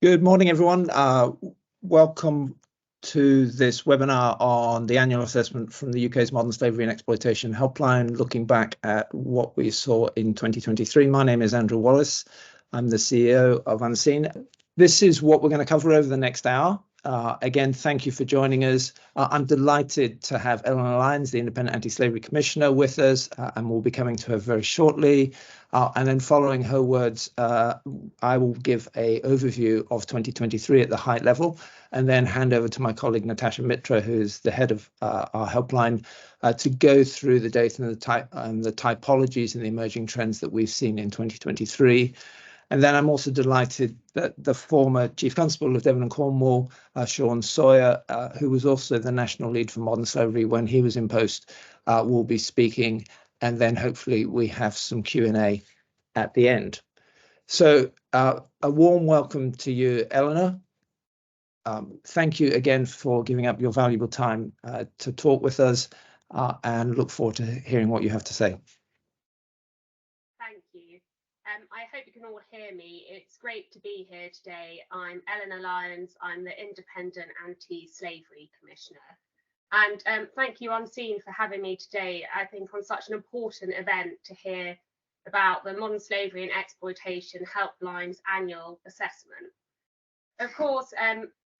Good morning, everyone. Welcome to this webinar on the annual assessment from the UK's Modern Slavery and Exploitation Helpline, looking back at what we saw in 2023. My name is Andrew Wallis. I'm the CEO of Unseen. This is what we're going to cover over the next hour. Again, thank you for joining us. I'm delighted to have Eleanor, Lyons, the Independent Anti-Slavery Commissioner, with us, and we'll be coming to her very shortly. And then following her words, I will give an overview of 2023 at the high level, and then hand over to my colleague Natasha Mitra, who is the head of our helpline, to go through the data and the typologies and the emerging trends that we've seen in 2023. And then I'm also delighted that the former Chief Constable of Devon and Cornwall, Sean Sawyer, who was also the national lead for modern slavery when he was in post, will be speaking. And then hopefully we have some Q&A at the end. So a warm welcome to you, Eleanor. Thank you again for giving up your valuable time to talk with us, and look forward to hearing what you have to say. Thank you. I hope you can all hear me. It's great to be here today. I'm Eleanor Lyons. I'm the Independent Anti-Slavery Commissioner. And thank you, Unseen, for having me today, I think, on such an important event to hear about the Modern Slavery and Exploitation Helpline's annual assessment. Of course,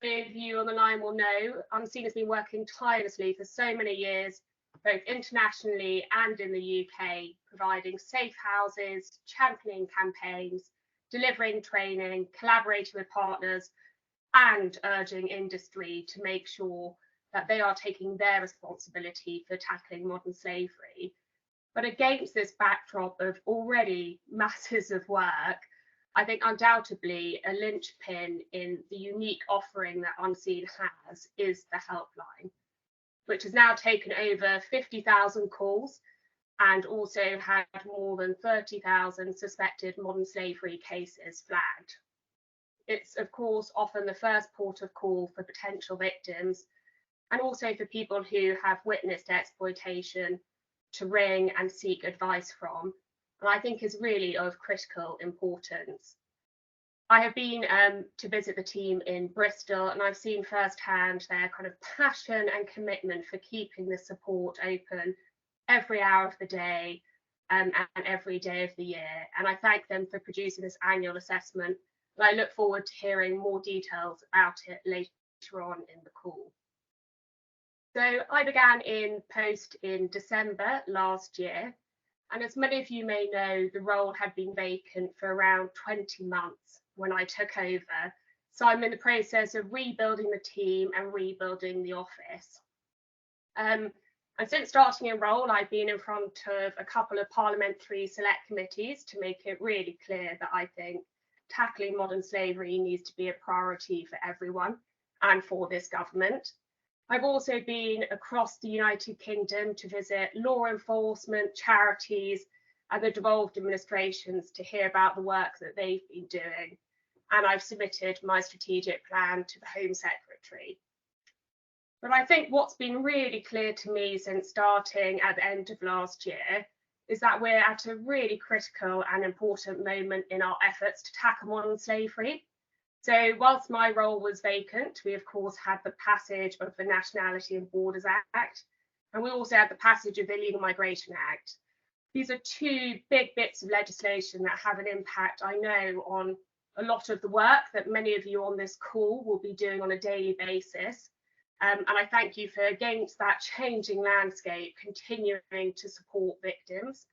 many of you on the line will know Unseen has been working tirelessly for so many years, both internationally and in the UK, providing safe houses, championing campaigns, delivering training, collaborating with partners, and urging industry to make sure that they are taking their responsibility for tackling modern slavery. But against this backdrop of already masses of work, I think undoubtedly a linchpin in the unique offering that Unseen has is the helpline, which has now taken over 50,000 calls and also had more than 30,000 suspected modern slavery cases flagged. It's, of course, often the first port of call for potential victims, and also for people who have witnessed exploitation to ring and seek advice from, and I think is really of critical importance. I have been to visit the team in Bristol, and I've seen firsthand their kind of passion and commitment for keeping the support open every hour of the day and every day of the year. And I thank them for producing this annual assessment, and I look forward to hearing more details about it later on in the call. So I began in post in December last year, and as many of you may know, the role had been vacant for around 20 months when I took over. So I'm in the process of rebuilding the team and rebuilding the office. And since starting in role, I've been in front of a couple of parliamentary select committees to make it really clear that I think tackling modern slavery needs to be a priority for everyone and for this government. I've also been across the United Kingdom to visit law enforcement, charities, and the devolved administrations to hear about the work that they've been doing. And I've submitted my strategic plan to the Home Secretary. But I think what's been really clear to me since starting at the end of last year is that we're at a really critical and important moment in our efforts to tackle modern slavery. So whilst my role was vacant, we of course had the passage of the Nationality and Borders Act, and we also had the passage of the Illegal Migration Act. These are two big bits of legislation that have an impact, I know, on a lot of the work that many of you on this call will be doing on a daily basis. And I thank you for, against that changing landscape, continuing to support victims.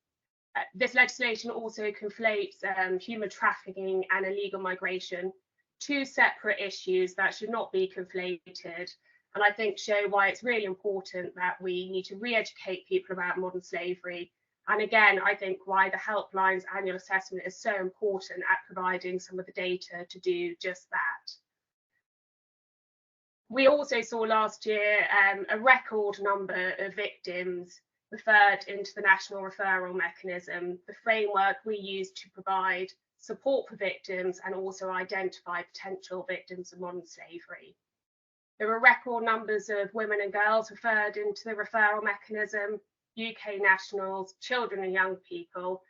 This legislation also conflates human trafficking and illegal migration, two separate issues that should not be conflated, and I think show why it's really important that we need to re-educate people about modern slavery. And again, I think why the Helpline's annual assessment is so important at providing some of the data to do just that. We also saw last year a record number of victims referred into the National Referral Mechanism, the framework we use to provide support for victims and also identify potential victims of modern slavery. There were record numbers of women and girls referred into the referral mechanism, UK nationals, children and young people,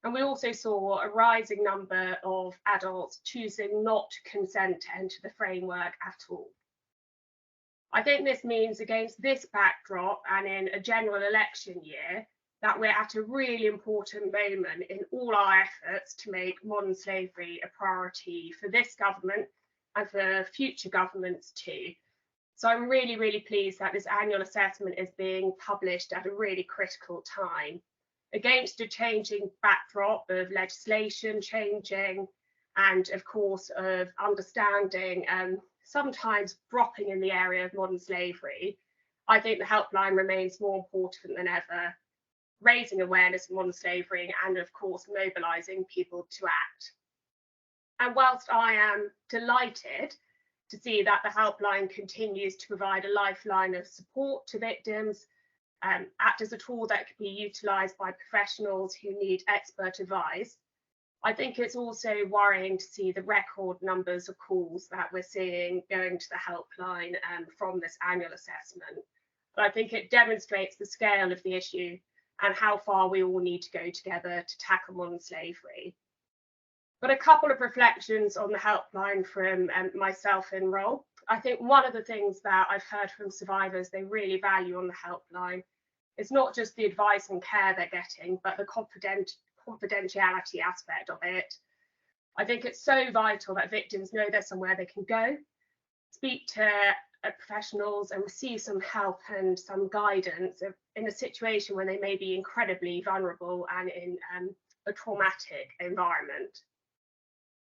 And we also saw a rising number of adults choosing not to consent to enter the framework at all. I think this means, against this backdrop and in a general election year, that we're at a really important moment in all our efforts to make modern slavery a priority for this government and for future governments too. So I'm really, really pleased that this annual assessment is being published at a really critical time, against a changing backdrop of legislation changing and, of course, of understanding sometimes dropping in the area of modern slavery. I think the helpline remains more important than ever, raising awareness of modern slavery and, of course, mobilising people to act. And whilst I am delighted to see that the helpline continues to provide a lifeline of support to victims, act as a tool that can be utilised by professionals who need expert advice, I think it's also worrying to see the record numbers of calls that we're seeing going to the helpline from this annual assessment. But I think it demonstrates the scale of the issue and how far we all need to go together to tackle modern slavery. But a couple of reflections on the helpline from myself in role. I think one of the things that I've heard from survivors they really value on the helpline is not just the advice and care they're getting, but the confidentiality aspect of it. I think it's so vital that victims know there's somewhere they can go, speak to professionals and receive some help and some guidance in a situation when they may be incredibly vulnerable and in a traumatic environment.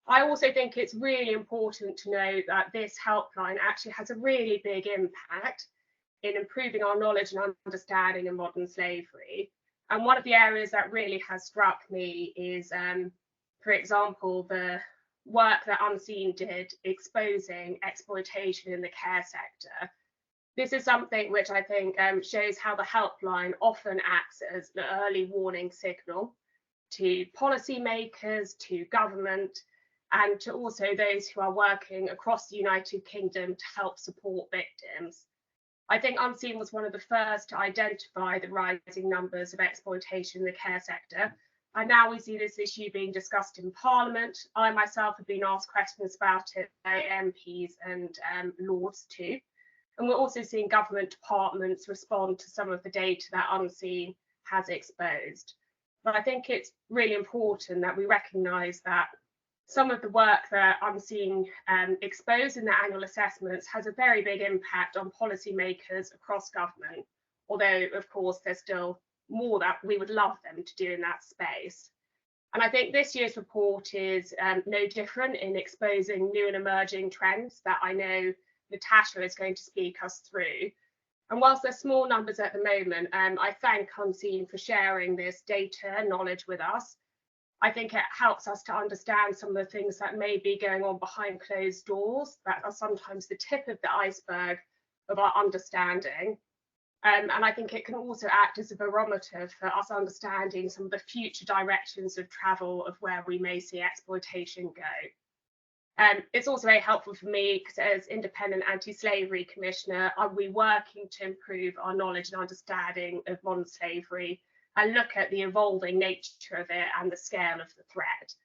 I also think it's really important to know that this helpline actually has a really big impact in improving our knowledge and understanding of modern slavery. And one of the areas that really has struck me is, for example, the work that Unseen did exposing exploitation in the care sector. This is something which I think shows how the helpline often acts as an early warning signal to policymakers, to government, and to also those who are working across the United Kingdom to help support victims. I think Unseen was one of the first to identify the rising numbers of exploitation in the care sector. And now we see this issue being discussed in Parliament. I myself have been asked questions about it by MPs and Lords too. And we're also seeing government departments respond to some of the data that Unseen has exposed. But I think it's really important that we recognise that some of the work that Unseen exposed in the annual assessments has a very big impact on policymakers across government, although of course there's still more that we would love them to do in that space. And I think this year's report is no different in exposing new and emerging trends that I know Natasha is going to speak us through. And whilst there's small numbers at the moment, I thank Unseen for sharing this data and knowledge with us. I think it helps us to understand some of the things that may be going on behind closed doors that are sometimes the tip of the iceberg of our understanding. And I think it can also act as a barometer for us understanding some of the future directions of travel of where we may see exploitation go. It's also very helpful for me because as Independent Anti-Slavery Commissioner, are we working to improve our knowledge and understanding of modern slavery and look at the evolving nature of it and the scale of the threat.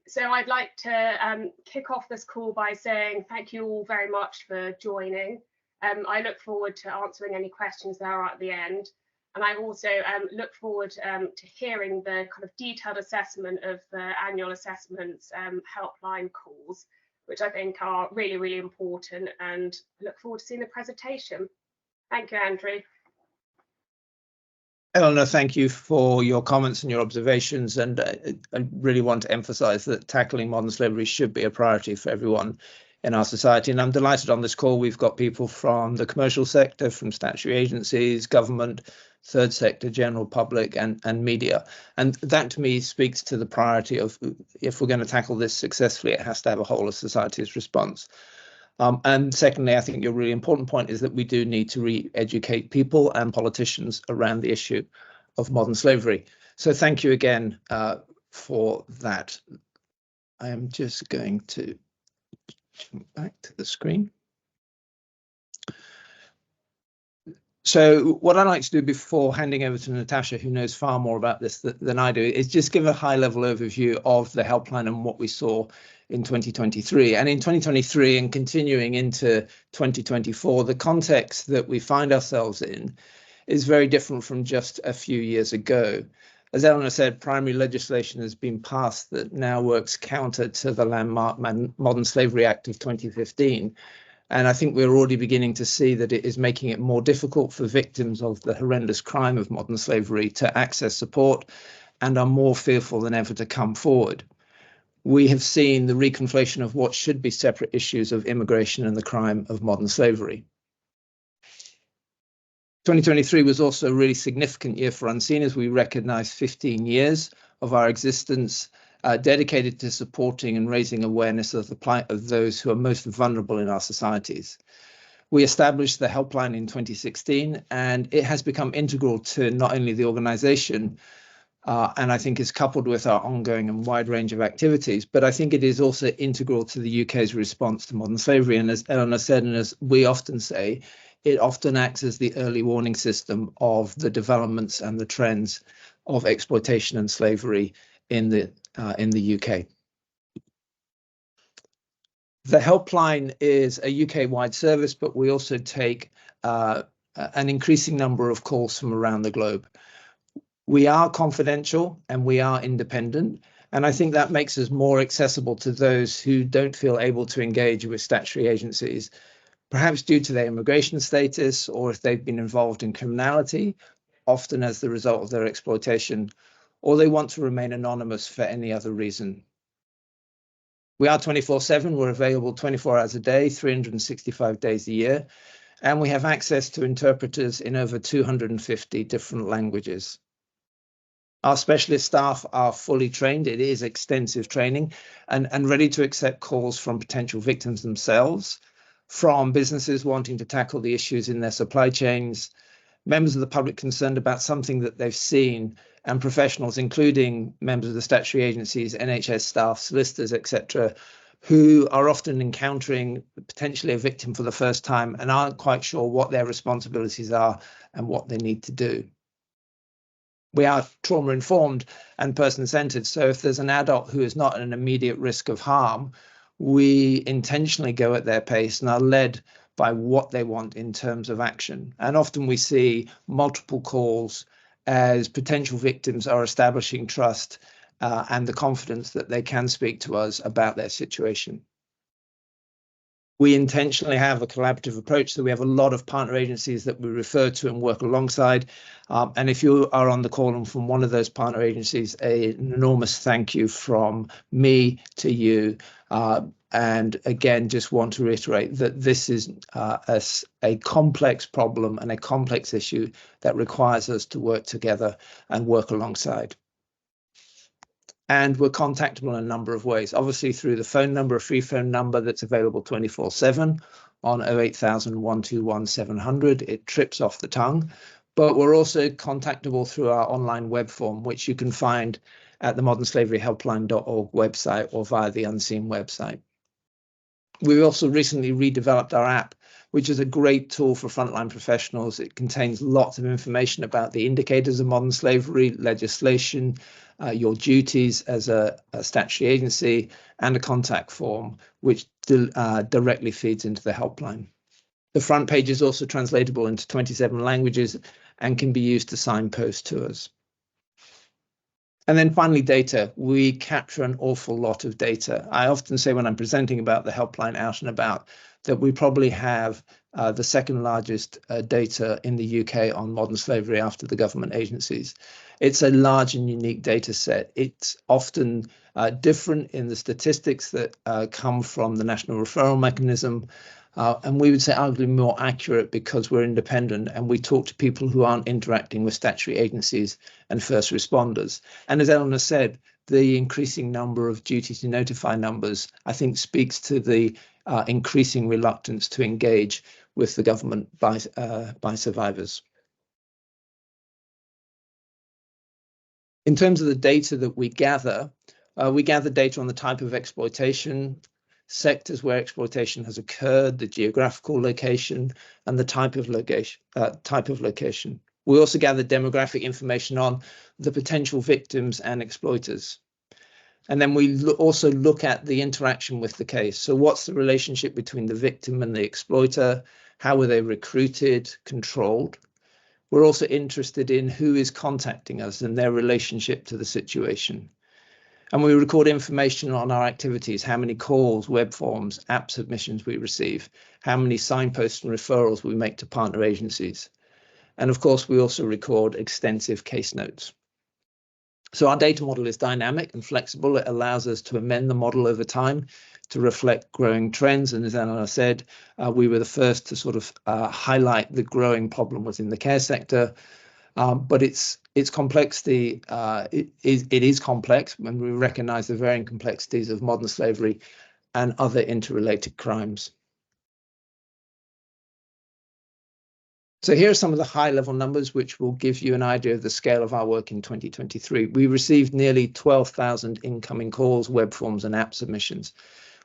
So I'd like to kick off this call by saying thank you all very much for joining. I look forward to answering any questions there are at the end. And I also look forward to hearing the kind of detailed assessment of the annual assessments helpline calls, which I think are really, really important, and I look forward to seeing the presentation. Thank you, Andrew. Eleanor, thank you for your comments and your observations. And I really want to emphasise that tackling modern slavery should be a priority for everyone in our society. And I'm delighted on this call we've got people from the commercial sector, from statutory agencies, government, third sector, general public and media. And that to me speaks to the priority of, if we're going to tackle this successfully, it has to have a whole of society's response. And secondly, I think your really important point is that we do need to re-educate people and politicians around the issue of modern slavery. So thank you again for that. I am just going to jump back to the screen. So what I'd like to do before handing over to Natasha, who knows far more about this than I do, is just give a high-level overview of the helpline and what we saw in 2023. And in 2023 and continuing into 2024, the context that we find ourselves in is very different from just a few years ago. As Eleanor said, primary legislation has been passed that now works counter to the landmark Modern Slavery Act of 2015. And I think we're already beginning to see that it is making it more difficult for victims of the horrendous crime of modern slavery to access support and are more fearful than ever to come forward. We have seen the reconflation of what should be separate issues of immigration and the crime of modern slavery. 2023 was also a really significant year for Unseen as we recognised 15 years of our existence dedicated to supporting and raising awareness of the plight of those who are most vulnerable in our societies. We established the helpline in 2016, and it has become integral to not only the organisation, and I think is coupled with our ongoing and wide range of activities, but I think it is also integral to the UK's response to modern slavery. And as Eleanor said, and as we often say, it often acts as the early warning system of the developments and the trends of exploitation and slavery in the UK. The helpline is a UK-wide service, but we also take an increasing number of calls from around the globe. We are confidential and we are independent, and I think that makes us more accessible to those who don't feel able to engage with statutory agencies, perhaps due to their immigration status or if they've been involved in criminality, often as the result of their exploitation, or they want to remain anonymous for any other reason. We are 24/7, we're available 24 hours a day, 365 days a year, and we have access to interpreters in over 250 different languages. Our specialist staff are fully trained, it is extensive training, and ready to accept calls from potential victims themselves, from businesses wanting to tackle the issues in their supply chains, members of the public concerned about something that they've seen, and professionals, including members of the statutory agencies, NHS staff, solicitors, etc., who are often encountering potentially a victim for the first time and aren't quite sure what their responsibilities are and what they need to do. We are trauma-informed and person-centered, so if there's an adult who is not at an immediate risk of harm, we intentionally go at their pace and are led by what they want in terms of action. And often we see multiple calls as potential victims are establishing trust and the confidence that they can speak to us about their situation. We intentionally have a collaborative approach, so we have a lot of partner agencies that we refer to and work alongside. And if you are on the call and from one of those partner agencies, an enormous thank you from me to you. And again, just want to reiterate that this is a complex problem and a complex issue that requires us to work together and work alongside. And we're contactable in a number of ways, obviously through the phone number, a free phone number that's available 24/7 on 08000 121 700. It trips off the tongue, but we're also contactable through our online web form, which you can find at the modernslaveryhelpline.org website or via the Unseen website. We've also recently redeveloped our app, which is a great tool for frontline professionals. It contains lots of information about the indicators of modern slavery, legislation, your duties as a statutory agency, and a contact form, which directly feeds into the helpline. The front page is also translatable into 27 languages and can be used to signpost to us. And then finally, data. We capture an awful lot of data. I often say when I'm presenting about the helpline out and about that we probably have the second largest data in the UK on modern slavery after the government agencies. It's a large and unique data set. It's often different in the statistics that come from the National Referral Mechanism. And we would say arguably more accurate because we're independent and we talk to people who aren't interacting with statutory agencies and first responders. And as Eleanor said, the increasing number of duty to notify numbers, I think, speaks to the increasing reluctance to engage with the government by survivors. In terms of the data that we gather data on the type of exploitation, sectors where exploitation has occurred, the geographical location, and the type of location. We also gather demographic information on the potential victims and exploiters. And then we also look at the interaction with the case. So what's the relationship between the victim and the exploiter? How were they recruited, controlled? We're also interested in who is contacting us and their relationship to the situation. And we record information on our activities, how many calls, web forms, app submissions we receive, how many signposts and referrals we make to partner agencies. And of course, we also record extensive case notes. So our data model is dynamic and flexible. It allows us to amend the model over time to reflect growing trends. And as Eleanor said, we were the first to sort of highlight the growing problem within the care sector. But its complexity, it is complex when we recognize the varying complexities of modern slavery and other interrelated crimes. So here are some of the high-level numbers, which will give you an idea of the scale of our work in 2023. We received nearly 12,000 incoming calls, web forms, and app submissions,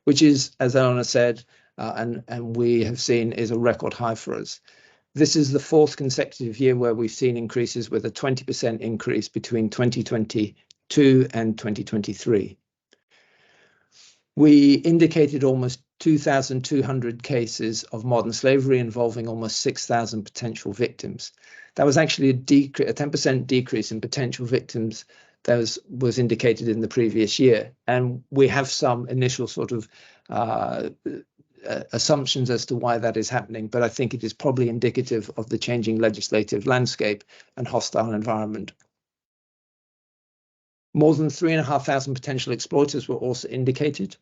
which is, as Eleanor said, and we have seen, is a record high for us. This is the fourth consecutive year where we've seen increases, with a 20% increase between 2022 and 2023. We indicated almost 2,200 cases of modern slavery involving almost 6,000 potential victims. That was actually a 10% decrease in potential victims that was indicated in the previous year. And we have some initial sort of assumptions as to why that is happening, but I think it is probably indicative of the changing legislative landscape and hostile environment. More than 3,500 potential exploiters were also indicated.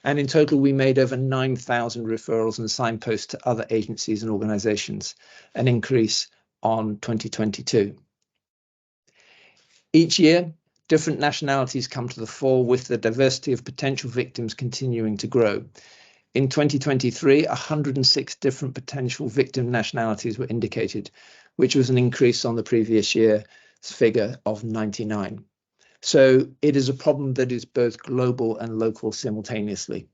And in total, we made over 9,000 referrals and signposts to other agencies and organizations, an increase on 2022. Each year, different nationalities come to the fore, with the diversity of potential victims continuing to grow. In 2023, 106 different potential victim nationalities were indicated, which was an increase on the previous year's figure of 99. So it is a problem that is both global and local simultaneously.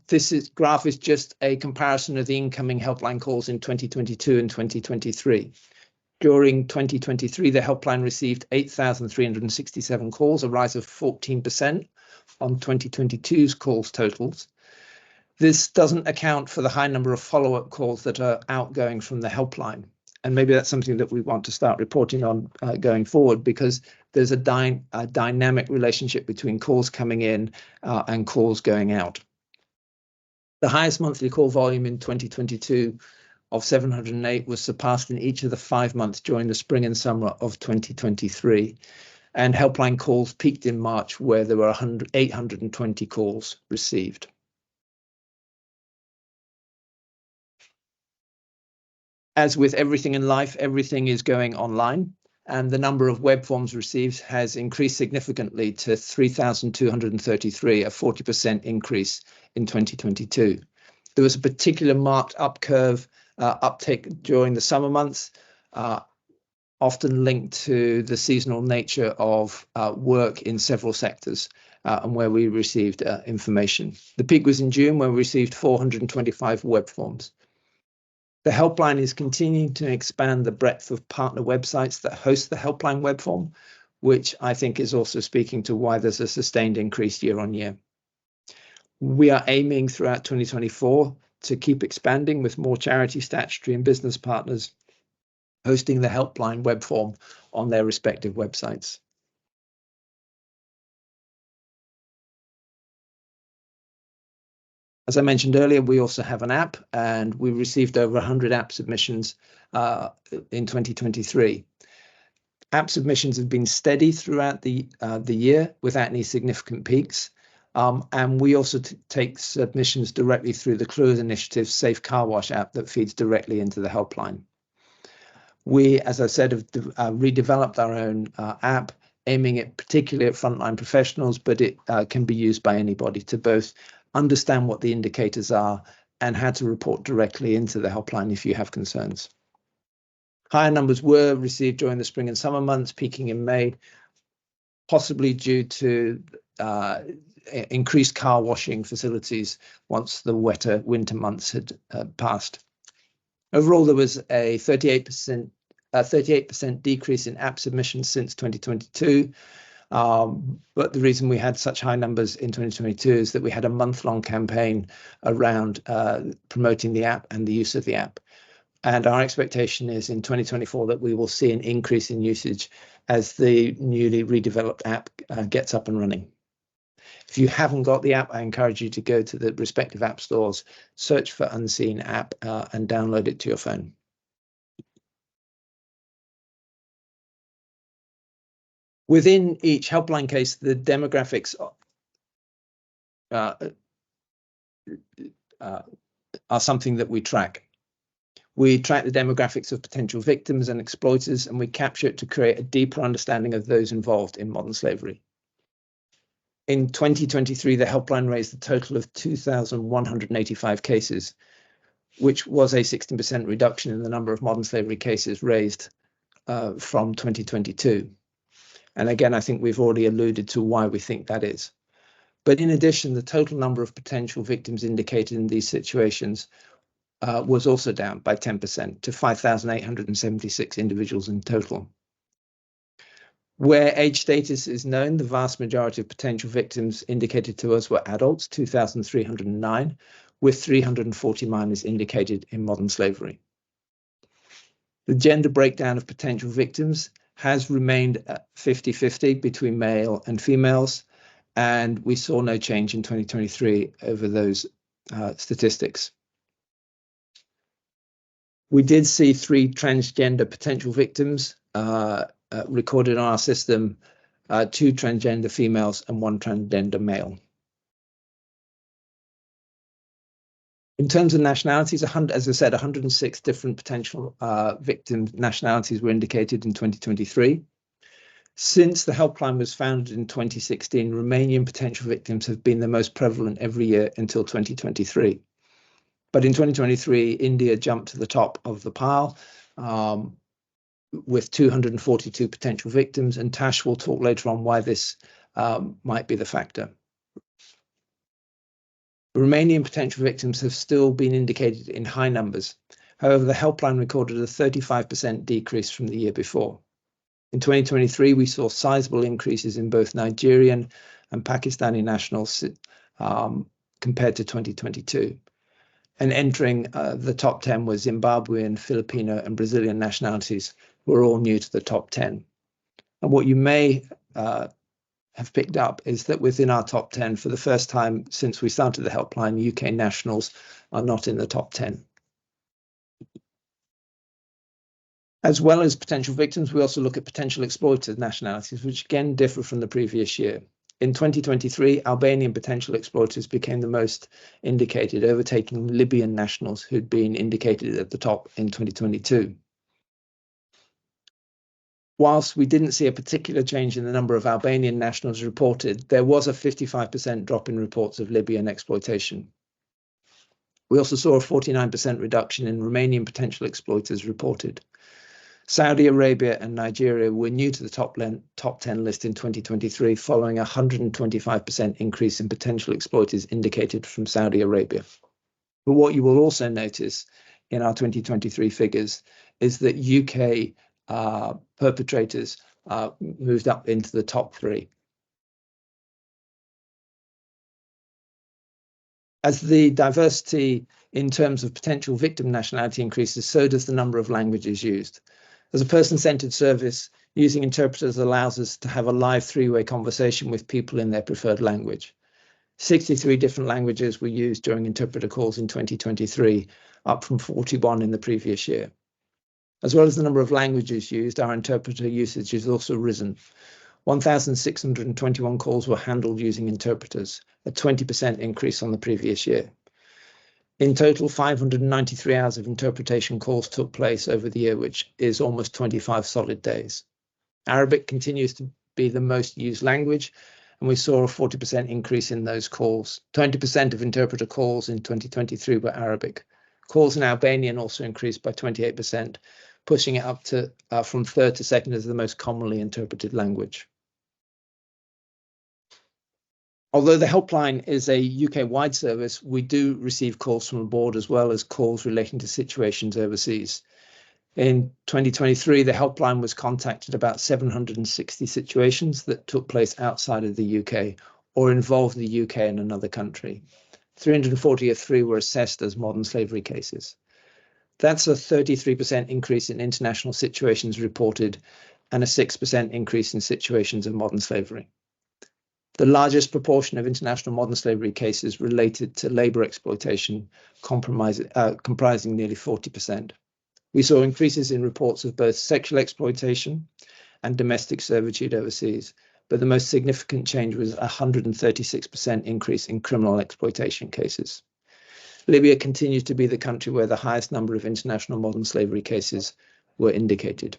This graph is just a comparison of the incoming helpline calls in 2022 and 2023. During 2023, the helpline received 8,367 calls, a rise of 14% on 2022's calls totals. This doesn't account for the high number of follow-up calls that are outgoing from the helpline. And maybe that's something that we want to start reporting on going forward, because there's a dynamic relationship between calls coming in and calls going out. The highest monthly call volume in 2022 of 708 was surpassed in each of the 5 months during the spring and summer of 2023. And helpline calls peaked in March, where there were 820 calls received. As with everything in life, everything is going online, and the number of web forms received has increased significantly to 3,233, a 40% increase in 2022. There was a particular marked uptick during the summer months, often linked to the seasonal nature of work in several sectors and where we received information. The peak was in June, when we received 425 web forms. The helpline is continuing to expand the breadth of partner websites that host the helpline web form, which I think is also speaking to why there's a sustained increase year on year. We are aiming throughout 2024 to keep expanding, with more charity, statutory and business partners hosting the helpline web form on their respective websites. As I mentioned earlier, we also have an app, and we received over 100 app submissions in 2023. App submissions have been steady throughout the year without any significant peaks. And we also take submissions directly through the Clues Initiative's Safe Car Wash app that feeds directly into the helpline. We, as I said, have redeveloped our own app, aiming it particularly at frontline professionals, but it can be used by anybody to both understand what the indicators are and how to report directly into the helpline if you have concerns. Higher numbers were received during the spring and summer months, peaking in May, possibly due to increased car washing facilities once the wetter winter months had passed. Overall, there was a 38% decrease in app submissions since 2022. But the reason we had such high numbers in 2022 is that we had a month-long campaign around promoting the app and the use of the app. And our expectation is in 2024 that we will see an increase in usage as the newly redeveloped app gets up and running. If you haven't got the app, I encourage you to go to the respective app stores, search for Unseen app, and download it to your phone. Within each helpline case, the demographics are something that we track. We track the demographics of potential victims and exploiters, and we capture it to create a deeper understanding of those involved in modern slavery. In 2023, the helpline raised a total of 2,185 cases, which was a 16% reduction in the number of modern slavery cases raised from 2022. And again, I think we've already alluded to why we think that is. But in addition, the total number of potential victims indicated in these situations was also down by 10% to 5,876 individuals in total. Where age status is known, the vast majority of potential victims indicated to us were adults, 2,309, with 340 minors indicated in modern slavery. The gender breakdown of potential victims has remained at 50-50 between male and females, and we saw no change in 2023 over those statistics. We did see 3 transgender potential victims recorded on our system, 2 transgender females and 1 transgender male. In terms of nationalities, as I said, 106 different potential victim nationalities were indicated in 2023. Since the helpline was founded in 2016, Romanian potential victims have been the most prevalent every year until 2023. But in 2023, India jumped to the top of the pile with 242 potential victims, and Tash will talk later on why this might be the factor. Romanian potential victims have still been indicated in high numbers. However, the helpline recorded a 35% decrease from the year before. In 2023, we saw sizable increases in both Nigerian and Pakistani nationals compared to 2022. And entering the top 10 were Zimbabwean, Filipino, and Brazilian nationalities, who are all new to the top 10. And what you may have picked up is that within our top 10, for the first time since we started the helpline, UK nationals are not in the top 10. As well as potential victims, we also look at potential exploiters nationalities, which again differ from the previous year. In 2023, Albanian potential exploiters became the most indicated, overtaking Libyan nationals who'd been indicated at the top in 2022. Whilst we didn't see a particular change in the number of Albanian nationals reported, there was a 55% drop in reports of Libyan exploitation. We also saw a 49% reduction in Romanian potential exploiters reported. Saudi Arabia and Nigeria were new to the top 10 list in 2023, following a 125% increase in potential exploiters indicated from Saudi Arabia. But what you will also notice in our 2023 figures is that UK perpetrators moved up into the top 3. As the diversity in terms of potential victim nationality increases, so does the number of languages used. As a person-centered service, using interpreters allows us to have a live 3-way conversation with people in their preferred language. 63 different languages were used during interpreter calls in 2023, up from 41 in the previous year. As well as the number of languages used, our interpreter usage has also risen. 1,621 calls were handled using interpreters, a 20% increase on the previous year. In total, 593 hours of interpretation calls took place over the year, which is almost 25 solid days. Arabic continues to be the most used language, and we saw a 40% increase in those calls. 20% of interpreter calls in 2023 were Arabic. Calls in Albanian also increased by 28%, pushing it up to from third to second as the most commonly interpreted language. Although the helpline is a UK-wide service, we do receive calls from abroad as well as calls relating to situations overseas. In 2023, the helpline was contacted about 760 situations that took place outside of the UK or involved the UK in another country. 343 were assessed as modern slavery cases. That's a 33% increase in international situations reported and a 6% increase in situations of modern slavery. The largest proportion of international modern slavery cases related to labour exploitation, comprising nearly 40%. We saw increases in reports of both sexual exploitation and domestic servitude overseas, but the most significant change was a 136% increase in criminal exploitation cases. Libya continues to be the country where the highest number of international modern slavery cases were indicated.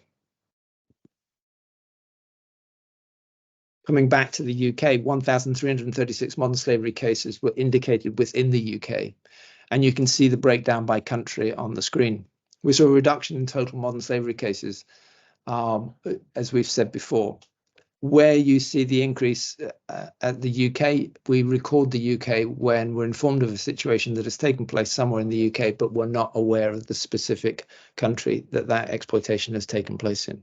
Coming back to the UK, 1,336 modern slavery cases were indicated within the UK, and you can see the breakdown by country on the screen. We saw a reduction in total modern slavery cases, as we've said before. Where you see the increase at the UK, we record the UK when we're informed of a situation that has taken place somewhere in the UK, but we're not aware of the specific country that exploitation has taken place in.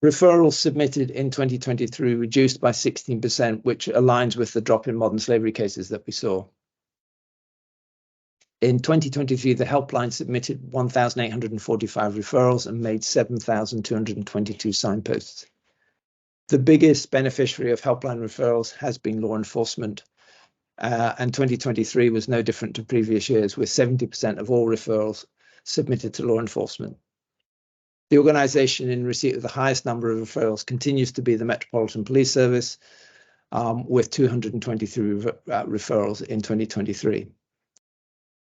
Referrals submitted in 2023 reduced by 16%, which aligns with the drop in modern slavery cases that we saw. In 2023, the helpline submitted 1,845 referrals and made 7,222 signposts. The biggest beneficiary of helpline referrals has been law enforcement, and 2023 was no different to previous years, with 70% of all referrals submitted to law enforcement. The organisation in receipt of the highest number of referrals continues to be the Metropolitan Police Service, with 223 referrals in 2023.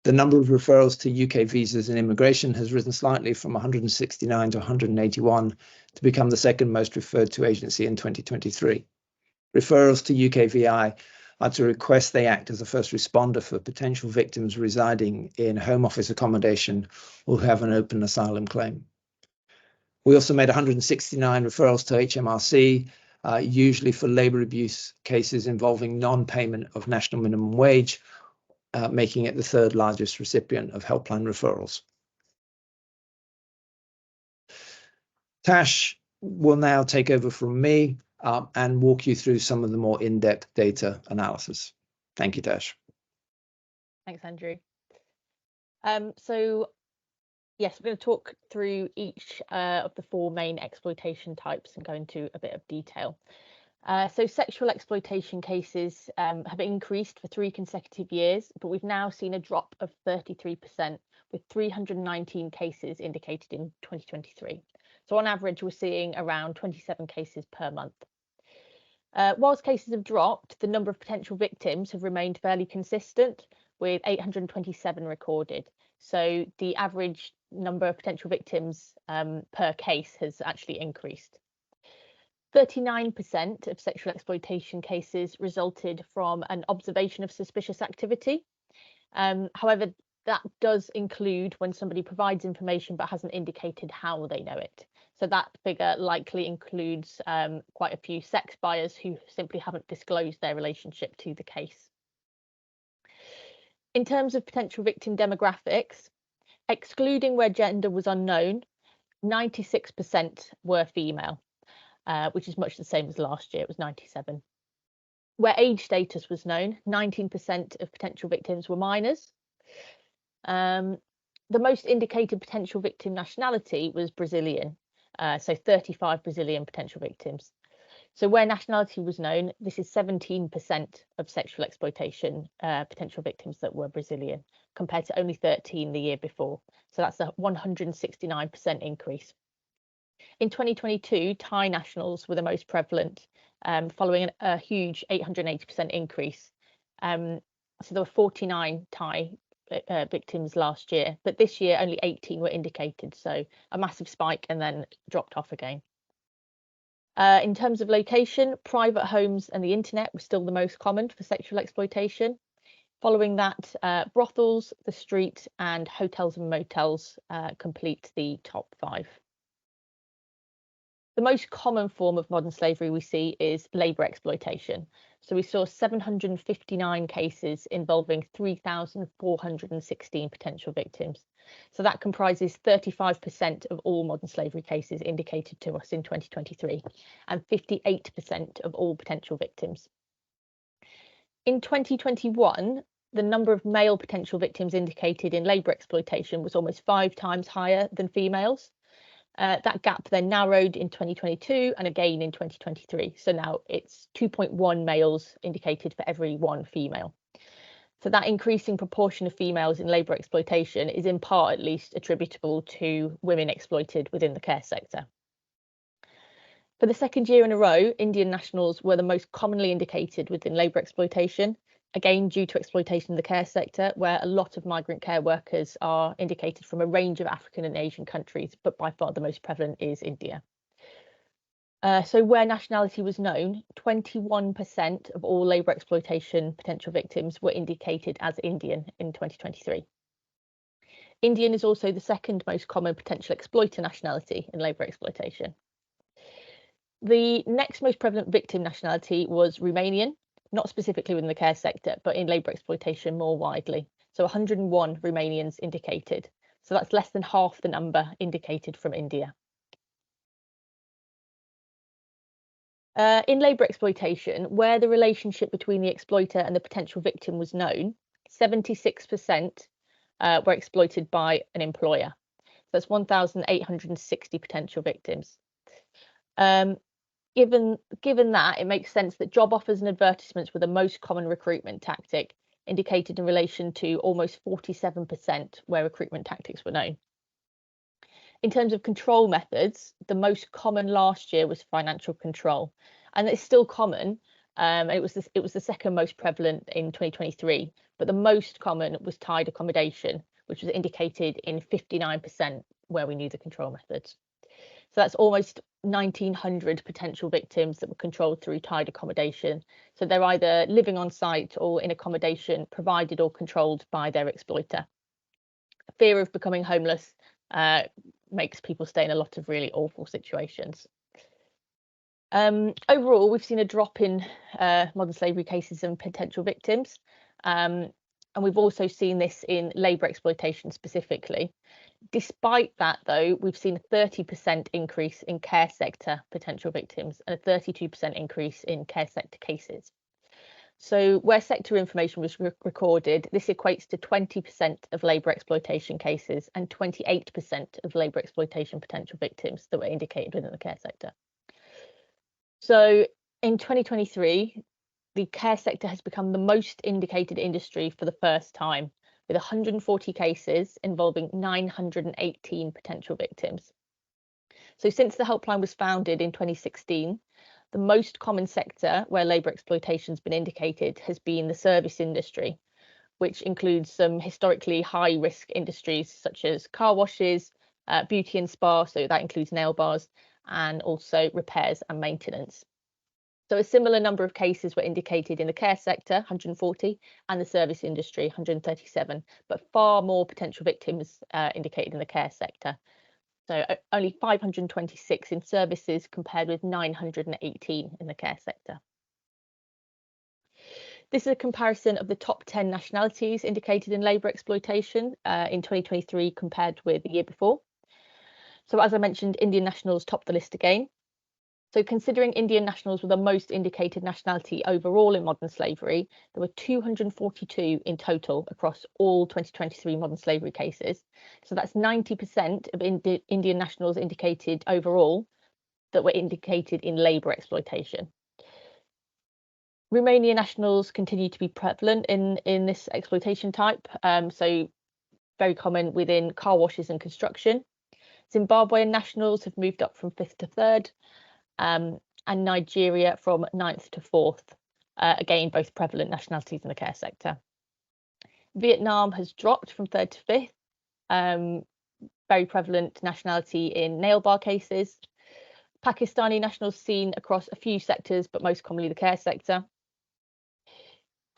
The number of referrals to UK visas and immigration has risen slightly from 169 to 181 to become the second most referred to agency in 2023. Referrals to UK VI are to request they act as a first responder for potential victims residing in Home Office accommodation or who have an open asylum claim. We also made 169 referrals to HMRC, usually for labour abuse cases involving non-payment of national minimum wage, making it the third largest recipient of helpline referrals. Tash will now take over from me and walk you through some of the more in-depth data analysis. Thank you, Tash. Thanks, Andrew. Yes, we're going to talk through each of the four main exploitation types and go into a bit of detail. So sexual exploitation cases have increased for 3 consecutive years, but we've now seen a drop of 33%, with 319 cases indicated in 2023. So on average, we're seeing around 27 cases per month. Whilst cases have dropped, the number of potential victims have remained fairly consistent, with 827 recorded. So the average number of potential victims per case has actually increased. 39% of sexual exploitation cases resulted from an observation of suspicious activity. However, that does include when somebody provides information but hasn't indicated how they know it. So that figure likely includes quite a few sex buyers who simply haven't disclosed their relationship to the case. In terms of potential victim demographics, excluding where gender was unknown, 96% were female. Which is much the same as last year, it was 97. Where age status was known, 19% of potential victims were minors. The most indicated potential victim nationality was Brazilian, so 35 Brazilian potential victims. So where nationality was known, this is 17% of sexual exploitation potential victims that were Brazilian, compared to only 13 the year before. So that's a 169% increase. In 2022, Thai nationals were the most prevalent, following a huge 880% increase. So there were 49 Thai victims last year, but this year only 18 were indicated, so a massive spike and then dropped off again. In terms of location, private homes and the internet were still the most common for sexual exploitation. Following that, brothels, the street, and hotels and motels complete the top 5. The most common form of modern slavery we see is labour exploitation. So we saw 759 cases involving 3,416 potential victims. So that comprises 35% of all modern slavery cases indicated to us in 2023 and 58% of all potential victims. In 2021, the number of male potential victims indicated in labour exploitation was almost 5 times higher than females. That gap then narrowed in 2022 and again in 2023. So now it's 2.1 males indicated for every 1 female. So that increasing proportion of females in labour exploitation is in part at least attributable to women exploited within the care sector. For the second year in a row, Indian nationals were the most commonly indicated within labour exploitation, again due to exploitation in the care sector, where a lot of migrant care workers are indicated from a range of African and Asian countries, but by far the most prevalent is India. So where nationality was known, 21% of all labour exploitation potential victims were indicated as Indian in 2023. Indian is also the second most common potential exploiter nationality in labour exploitation. The next most prevalent victim nationality was Romanian, not specifically within the care sector, but in labour exploitation more widely. So 101 Romanians indicated. So that's less than half the number indicated from India. In labour exploitation, where the relationship between the exploiter and the potential victim was known, 76% were exploited by an employer. So that's 1,860 potential victims. Given that, it makes sense that job offers and advertisements were the most common recruitment tactic, indicated in relation to almost 47% where recruitment tactics were known. In terms of control methods, the most common last year was financial control, and it's still common. It was the second most prevalent in 2023, but the most common was tied accommodation, which was indicated in 59% where we knew the control methods. So that's almost 1,900 potential victims that were controlled through tied accommodation. So they're either living on site or in accommodation provided or controlled by their exploiter. Fear of becoming homeless makes people stay in a lot of really awful situations. Overall, we've seen a drop in modern slavery cases and potential victims. And we've also seen this in labour exploitation specifically. Despite that, though, we've seen a 30% increase in care sector potential victims and a 32% increase in care sector cases. So where sector information was recorded, this equates to 20% of labour exploitation cases and 28% of labour exploitation potential victims that were indicated within the care sector. So in 2023, the care sector has become the most indicated industry for the first time, with 140 cases involving 918 potential victims. So since the helpline was founded in 2016, the most common sector where labour exploitation has been indicated has been the service industry, which includes some historically high risk industries such as car washes, beauty and spa, so that includes nail bars, and also repairs and maintenance. So a similar number of cases were indicated in the care sector, 140, and the service industry, 137, but far more potential victims indicated in the care sector. So only 526 in services compared with 918 in the care sector. This is a comparison of the top 10 nationalities indicated in labour exploitation in 2023 compared with the year before. So as I mentioned, Indian nationals topped the list again. So considering Indian nationals were the most indicated nationality overall in modern slavery, there were 242 in total across all 2023 modern slavery cases. So that's 90% of Indian nationals indicated overall that were indicated in labour exploitation. Romanian nationals continue to be prevalent in this exploitation type, so very common within car washes and construction. Zimbabwean nationals have moved up from 5th to 3rd. And Nigeria from 9th to 4th, again, both prevalent nationalities in the care sector. Vietnam has dropped from 3rd to 5th, very prevalent nationality in nail bar cases. Pakistani nationals seen across a few sectors, but most commonly the care sector.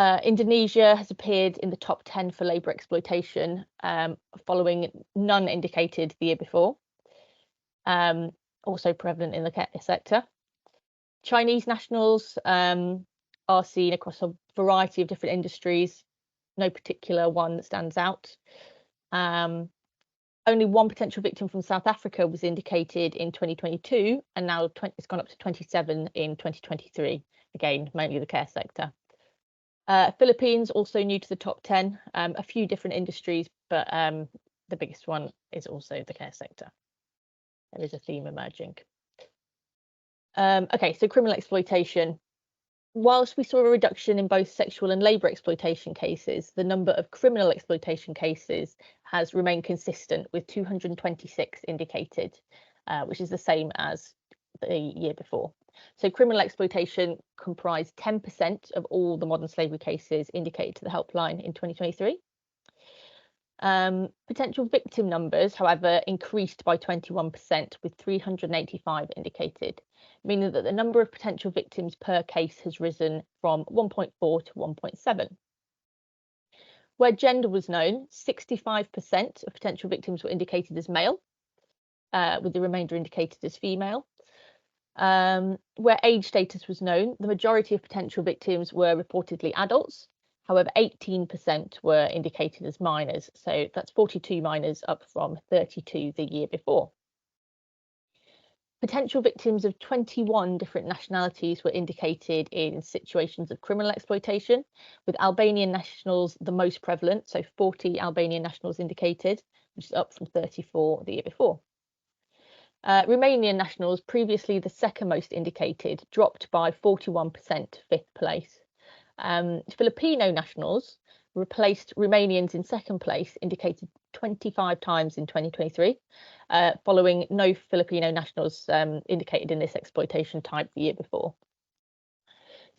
Indonesia has appeared in the top 10 for labour exploitation, following none indicated the year before. also prevalent in the care sector. Chinese nationals are seen across a variety of different industries, no particular one that stands out. Only one potential victim from South Africa was indicated in 2022, and now it's gone up to 27 in 2023, again, mainly the care sector. Philippines, also new to the top 10, a few different industries, but the biggest one is also the care sector. There is a theme emerging. Okay, so criminal exploitation. Whilst we saw a reduction in both sexual and labour exploitation cases, the number of criminal exploitation cases has remained consistent, with 226 indicated, which is the same as the year before. So criminal exploitation comprised 10% of all the modern slavery cases indicated to the helpline in 2023. Potential victim numbers, however, increased by 21%, with 385 indicated, meaning that the number of potential victims per case has risen from 1.4 to 1.7. Where gender was known, 65% of potential victims were indicated as male, with the remainder indicated as female. Where age status was known, the majority of potential victims were reportedly adults. However, 18% were indicated as minors, so that's 42 minors, up from 32 the year before. Potential victims of 21 different nationalities were indicated in situations of criminal exploitation, with Albanian nationals the most prevalent, so 40 Albanian nationals indicated, which is up from 34 the year before. Romanian nationals, previously the second most indicated, dropped by 41% to 5th place. Filipino nationals replaced Romanians in second place, indicated 25 times in 2023, following no Filipino nationals indicated in this exploitation type the year before.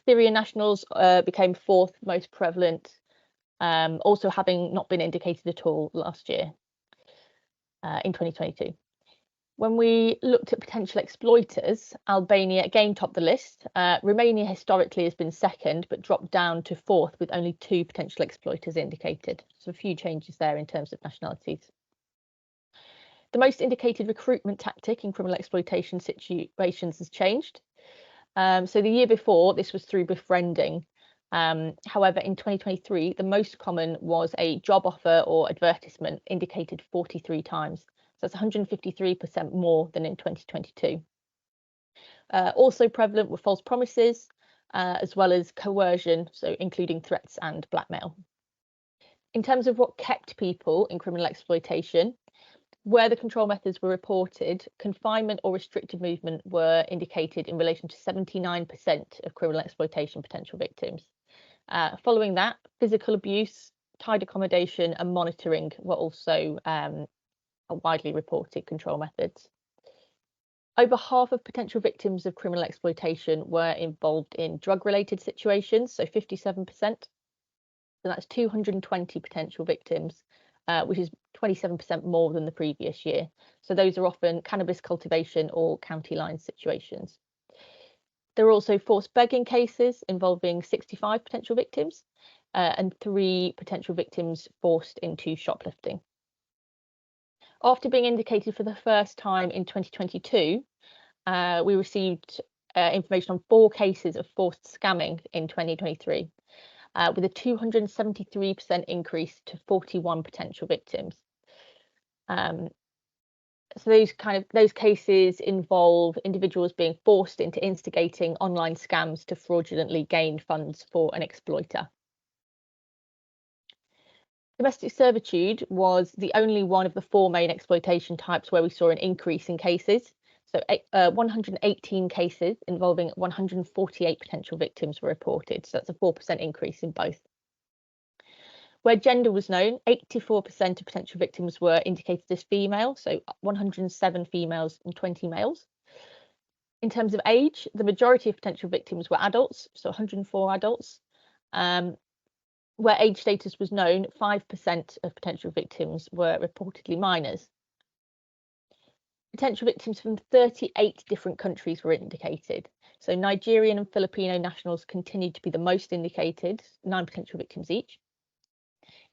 Syrian nationals became 4th most prevalent, also having not been indicated at all last year in 2022. When we looked at potential exploiters, Albania again topped the list. Romania historically has been second, but dropped down to 4th with only 2 potential exploiters indicated. So a few changes there in terms of nationalities. The most indicated recruitment tactic in criminal exploitation situations has changed. So the year before, this was through befriending. However, in 2023, the most common was a job offer or advertisement, indicated 43 times. So that's 153% more than in 2022. Also prevalent were false promises, as well as coercion, so including threats and blackmail. In terms of what kept people in criminal exploitation, where the control methods were reported, confinement or restricted movement were indicated in relation to 79% of criminal exploitation potential victims. Following that, physical abuse, tied accommodation and monitoring were also widely reported control methods. Over half of potential victims of criminal exploitation were involved in drug-related situations, so 57%. So that's 220 potential victims, which is 27% more than the previous year. So those are often cannabis cultivation or county line situations. There are also forced begging cases involving 65 potential victims and 3 potential victims forced into shoplifting. After being indicated for the first time in 2022, we received information on 4 cases of forced scamming in 2023, with a 273% increase to 41 potential victims. So those cases involve individuals being forced into instigating online scams to fraudulently gain funds for an exploiter. Domestic servitude was the only one of the 4 main exploitation types where we saw an increase in cases. So 118 cases involving 148 potential victims were reported. So that's a 4% increase in both. Where gender was known, 84% of potential victims were indicated as female, so 107 females and 20 males. In terms of age, the majority of potential victims were adults, so 104 adults. Where age status was known, 5% of potential victims were reportedly minors. Potential victims from 38 different countries were indicated. So Nigerian and Filipino nationals continued to be the most indicated, 9 potential victims each.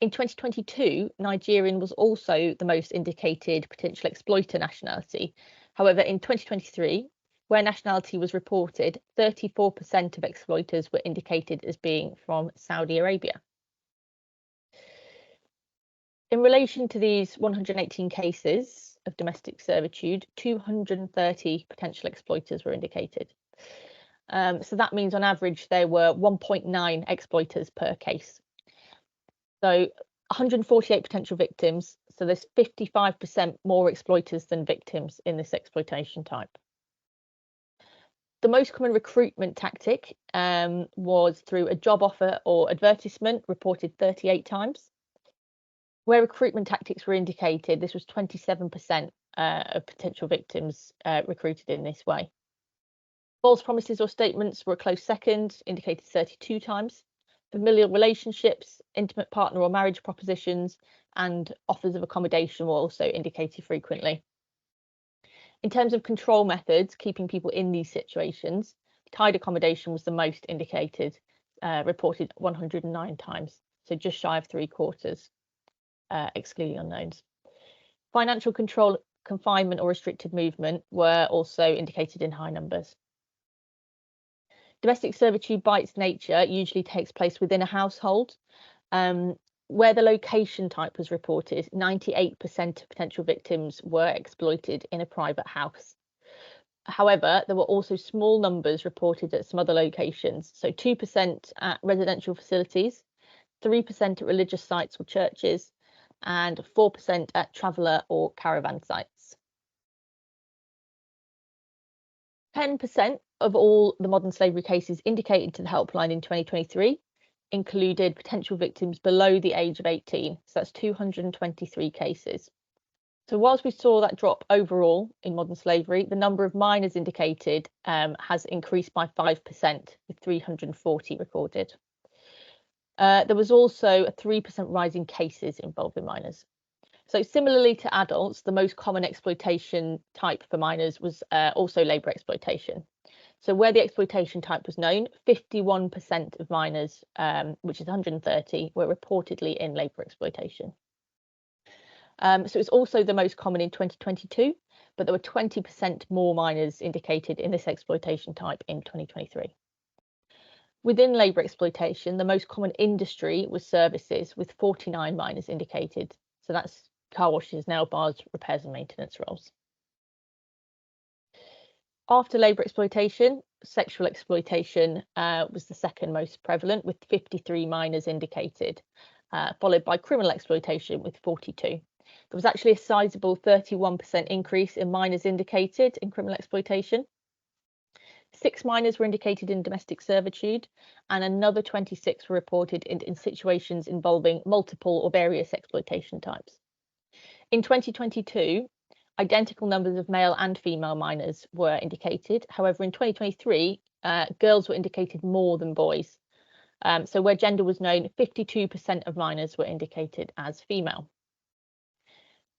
In 2022, Nigerian was also the most indicated potential exploiter nationality, However, in 2023, where nationality was reported, 34% of exploiters were indicated as being from Saudi Arabia. In relation to these 118 cases of domestic servitude, 230 potential exploiters were indicated. So that means on average there were 1.9 exploiters per case. So 148 potential victims, so there's 55% more exploiters than victims in this exploitation type. The most common recruitment tactic was through a job offer or advertisement, reported 38 times. Where recruitment tactics were indicated, this was 27% of potential victims recruited in this way. False promises or statements were a close second, indicated 32 times. Familial relationships, intimate partner or marriage propositions, and offers of accommodation were also indicated frequently. In terms of control methods, keeping people in these situations, tied accommodation was the most indicated, reported 109 times, so just shy of 3/4, excluding unknowns. Financial control, confinement or restricted movement were also indicated in high numbers. Domestic servitude by its nature usually takes place within a household. Where the location type was reported, 98% of potential victims were exploited in a private house. However, there were also small numbers reported at some other locations, so 2% at residential facilities, 3% at religious sites or churches, and 4% at traveller or caravan sites. 10% of all the modern slavery cases indicated to the helpline in 2023 included potential victims below the age of 18, so that's 223 cases. So whilst we saw that drop overall in modern slavery, the number of minors indicated has increased by 5%, with 340 recorded. There was also a 3% rise in cases involving minors. So similarly to adults, the most common exploitation type for minors was also labour exploitation. So where the exploitation type was known, 51% of minors, which is 130, were reportedly in labour exploitation. So it's also the most common in 2022, but there were 20% more minors indicated in this exploitation type in 2023. Within labour exploitation, the most common industry was services, with 49 minors indicated. So that's car washes, nail bars, repairs and maintenance roles. After labour exploitation, sexual exploitation was the second most prevalent, with 53 minors indicated, followed by criminal exploitation with 42. There was actually a sizable 31% increase in minors indicated in criminal exploitation. 6 minors were indicated in domestic servitude, and another 26 were reported in situations involving multiple or various exploitation types. In 2022, identical numbers of male and female minors were indicated. However, in 2023, girls were indicated more than boys. So where gender was known, 52% of minors were indicated as female.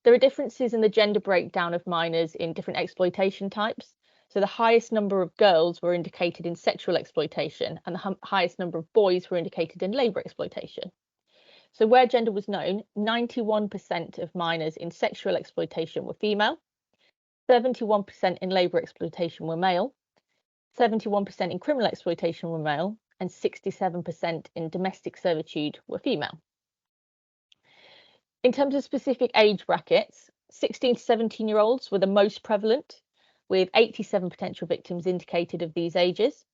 There are differences in the gender breakdown of minors in different exploitation types. So the highest number of girls were indicated in sexual exploitation, and the highest number of boys were indicated in labour exploitation. So where gender was known, 91% of minors in sexual exploitation were female, 71% in labour exploitation were male, 71% in criminal exploitation were male, and 67% in domestic servitude were female. In terms of specific age brackets, 16 to 17-year-olds were the most prevalent, with 87 potential victims indicated of these ages.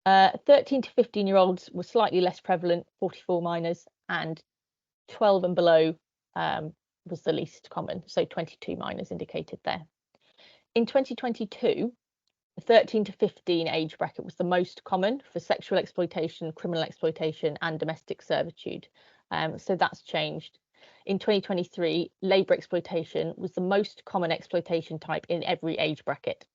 13 to 15-year-olds were slightly less prevalent, 44 minors, and 12 and below was the least common, so 22 minors indicated there. In 2022, the 13 to 15 age bracket was the most common for sexual exploitation, criminal exploitation, and domestic servitude. So that's changed. In 2023, labour exploitation was the most common exploitation type in every age bracket.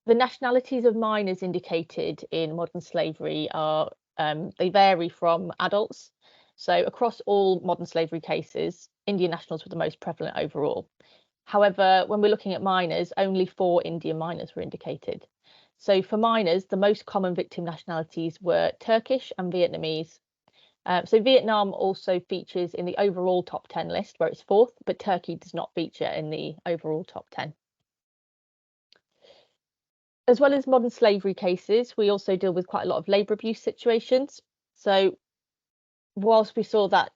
The nationalities of minors indicated in modern slavery are, they vary from adults. So across all modern slavery cases, Indian nationals were the most prevalent overall. However, when we're looking at minors, only 4 Indian minors were indicated. So for minors, the most common victim nationalities were Turkish and Vietnamese. So Vietnam also features in the overall top 10 list, where it's 4th, but Turkey does not feature in the overall top 10. As well as modern slavery cases, we also deal with quite a lot of labour abuse situations. So whilst we saw that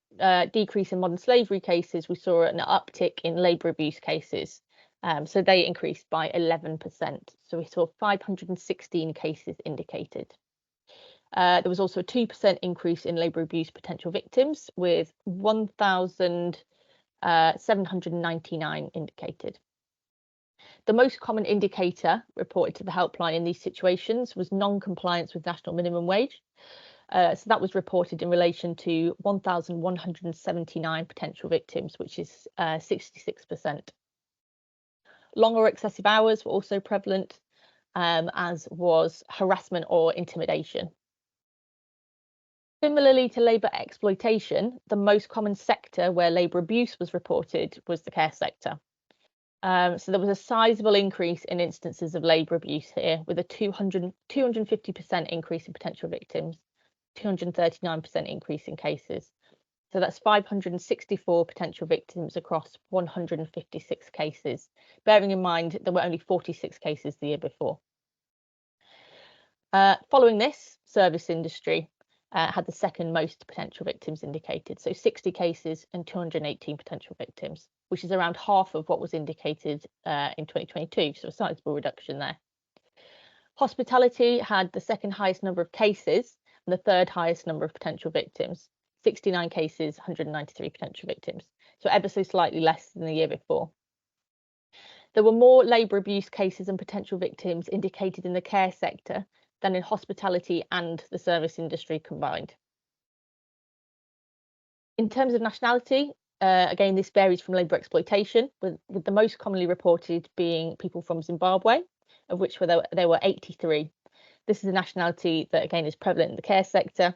decrease in modern slavery cases, we saw an uptick in labour abuse cases. So they increased by 11%. So we saw 516 cases indicated. There was also a 2% increase in labour abuse potential victims, with 1,799 indicated. The most common indicator reported to the helpline in these situations was non-compliance with national minimum wage. So that was reported in relation to 1,179 potential victims, which is 66%. Long or excessive hours were also prevalent, as was harassment or intimidation. Similarly to labour exploitation, the most common sector where labour abuse was reported was the care sector. So there was a sizable increase in instances of labour abuse here, with a 250% increase in potential victims, 239% increase in cases. So that's 564 potential victims across 156 cases, bearing in mind there were only 46 cases the year before. Following this, service industry had the second most potential victims indicated, so 60 cases and 218 potential victims, which is around half of what was indicated in 2022, so a sizable reduction there. Hospitality had the second highest number of cases and the third highest number of potential victims, 69 cases, 193 potential victims, so ever so slightly less than the year before. There were more labour abuse cases and potential victims indicated in the care sector than in hospitality and the service industry combined. In terms of nationality, again, this varies from labour exploitation, with the most commonly reported being people from Zimbabwe, of which there were 83. This is a nationality that, again, is prevalent in the care sector.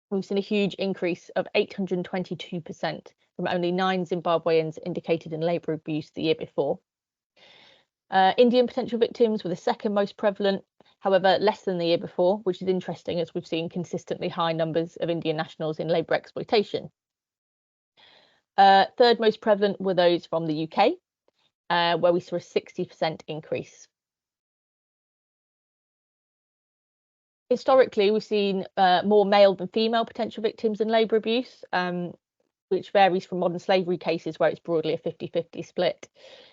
We've seen a huge increase of 822% from only 9 Zimbabweans indicated in labour abuse the year before. Indian potential victims were the second most prevalent, however, less than the year before, which is interesting as we've seen consistently high numbers of Indian nationals in labour exploitation. Third most prevalent were those from the UK, where we saw a 60% increase. Historically, we've seen more male than female potential victims in labour abuse, which varies from modern slavery cases where it's broadly a 50-50 split.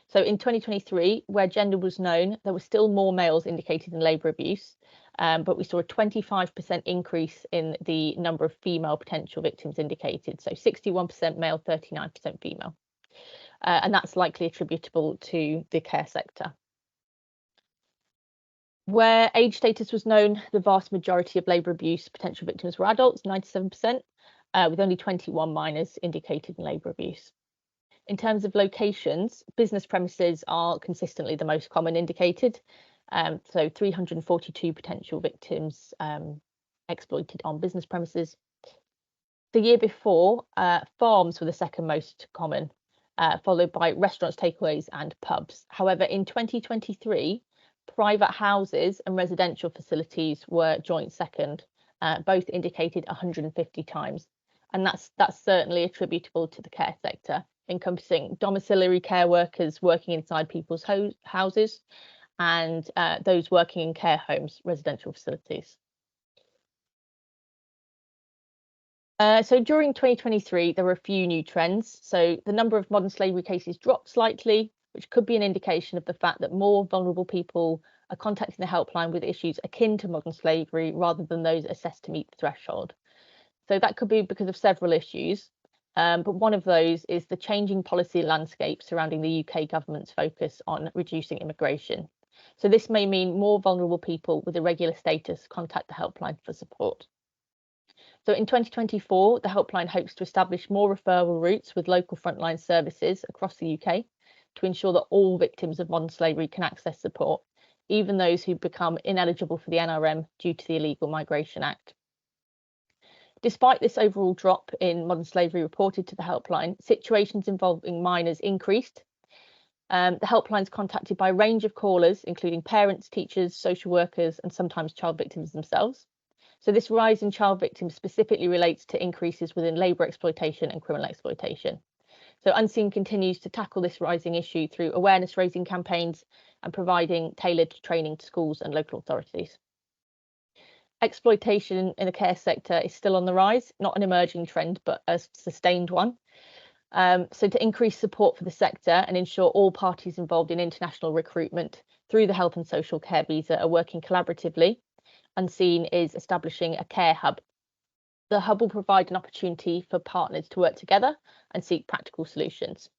So in 2023, where gender was known, there were still more males indicated in labour abuse, but we saw a 25% increase in the number of female potential victims indicated. So 61% male, 39% female. And that's likely attributable to the care sector. Where age status was known, the vast majority of labour abuse potential victims were adults, 97%, with only 21 minors indicated in labour abuse. In terms of locations, business premises are consistently the most common indicated. So 342 potential victims exploited on business premises. The year before, farms were the second most common, followed by restaurants, takeaways and pubs. However, in 2023, private houses and residential facilities were joint second, both indicated 150 times. And that's certainly attributable to the care sector, encompassing domiciliary care workers working inside people's houses and those working in care homes, residential facilities. So during 2023, there were a few new trends. So the number of modern slavery cases dropped slightly, which could be an indication of the fact that more vulnerable people are contacting the helpline with issues akin to modern slavery rather than those assessed to meet the threshold. So that could be because of several issues, but one of those is the changing policy landscape surrounding the UK government's focus on reducing immigration. So this may mean more vulnerable people with irregular status contact the helpline for support. So in 2024, the helpline hopes to establish more referral routes with local frontline services across the UK to ensure that all victims of modern slavery can access support, even those who become ineligible for the NRM due to the Illegal Migration Act. Despite this overall drop in modern slavery reported to the helpline, situations involving minors increased. The helpline is contacted by a range of callers, including parents, teachers, social workers, and sometimes child victims themselves. So this rise in child victims specifically relates to increases within labour exploitation and criminal exploitation. So Unseen continues to tackle this rising issue through awareness raising campaigns and providing tailored training to schools and local authorities. Exploitation in the care sector is still on the rise, not an emerging trend, but a sustained one. So to increase support for the sector and ensure all parties involved in international recruitment through the health and social care visa are working collaboratively, Unseen is establishing a care hub. The hub will provide an opportunity for partners to work together and seek practical solutions.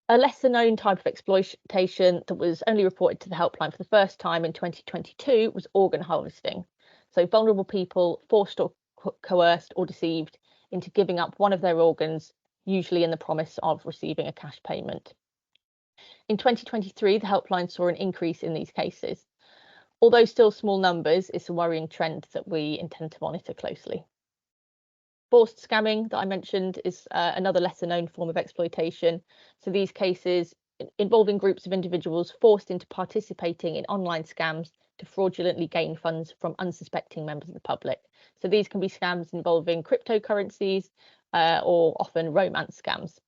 A lesser known type of exploitation that was only reported to the helpline for the first time in 2022 was organ harvesting. So vulnerable people forced or coerced or deceived into giving up one of their organs, usually in the promise of receiving a cash payment. In 2023, the helpline saw an increase in these cases. Although still small numbers, it's a worrying trend that we intend to monitor closely. Forced scamming that I mentioned is another lesser known form of exploitation. So these cases involving groups of individuals forced into participating in online scams to fraudulently gain funds from unsuspecting members of the public. So these can be scams involving cryptocurrencies or often romance scams.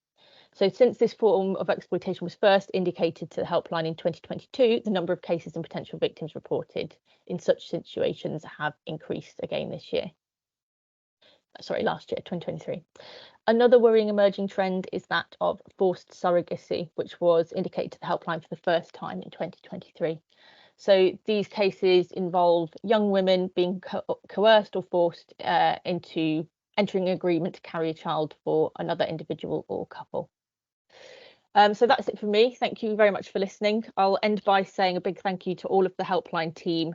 So since this form of exploitation was first indicated to the helpline in 2022, the number of cases and potential victims reported in such situations have increased again this year. Last year, 2023. Another worrying emerging trend is that of forced surrogacy, which was indicated to the helpline for the first time in 2023. So these cases involve young women being coerced or forced into entering an agreement to carry a child for another individual or couple. So that's it for me. Thank you very much for listening. I'll end by saying a big thank you to all of the helpline team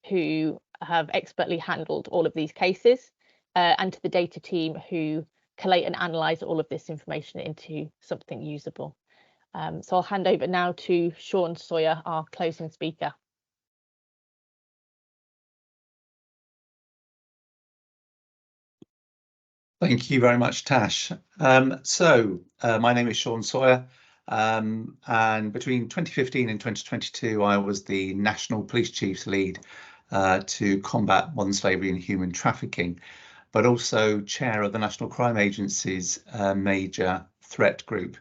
who have expertly handled all of these cases. And to the data team who collate and analyse all of this information into something usable. So I'll hand over now to Sean Sawyer, our closing speaker. Thank you very much, Tash. My name is Sean Sawyer, and between 2015 and 2022, I was the National Police Chief's lead to combat modern slavery and human trafficking, but also chair of the National Crime Agency's major threat group.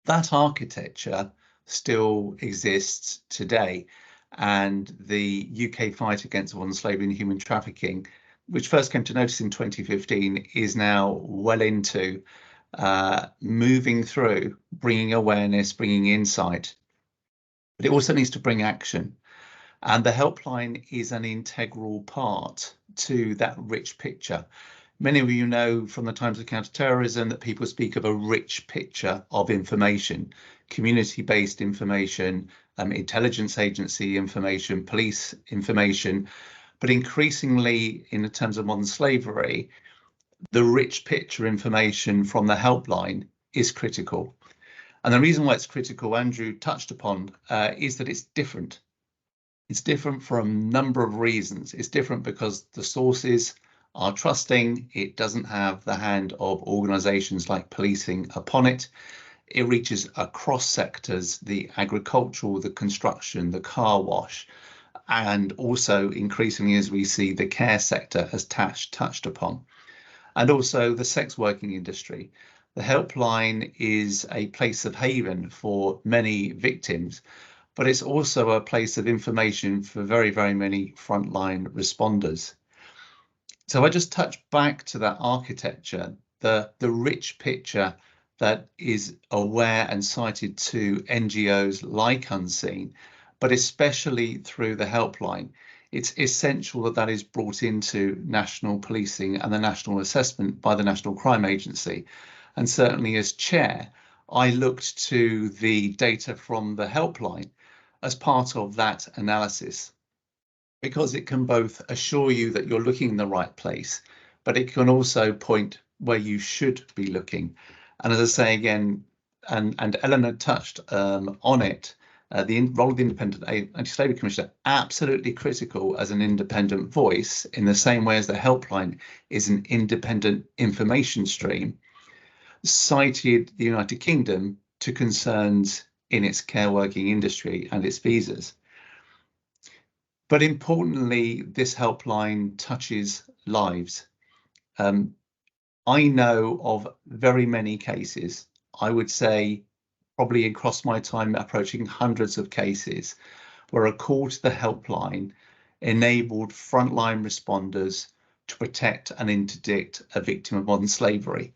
That architecture still exists today, and the UK fight against modern slavery and human trafficking, which first came to notice in 2015, is now well into moving through, bringing awareness, bringing insight, but it also needs to bring action. And the helpline is an integral part to that rich picture. Many of you know from the times of counterterrorism that people speak of a rich picture of information, community-based information, intelligence agency information, police information, but increasingly in terms of modern slavery, the rich picture information from the helpline is critical. And the reason why it's critical, Andrew touched upon, is that it's different. It's different for a number of reasons. It's different because the sources are trusting. It doesn't have the hand of organisations like policing upon it. It reaches across sectors, the agricultural, the construction, the car wash, and also increasingly, as we see, the care sector, as Tash touched upon, and also the sex working industry. The helpline is a place of haven for many victims, but it's also a place of information for very, very many frontline responders. So I just touch back to that architecture, the rich picture that is aware and cited to NGOs like Unseen, but especially through the helpline. It's essential that that is brought into national policing and the national assessment by the National Crime Agency. And certainly as chair, I looked to the data from the helpline as part of that analysis, because it can both assure you that you're looking in the right place, but it can also point where you should be looking. And as I say again, and Eleanor touched on it, the role of the Independent Anti-Slavery Commissioner, absolutely critical as an independent voice, in the same way as the helpline is an independent information stream, cited the United Kingdom to concerns in its care working industry and its visas. But importantly, this helpline touches lives. I know of very many cases, I would say probably across my time approaching hundreds of cases, where a call to the helpline enabled frontline responders to protect and interdict a victim of modern slavery.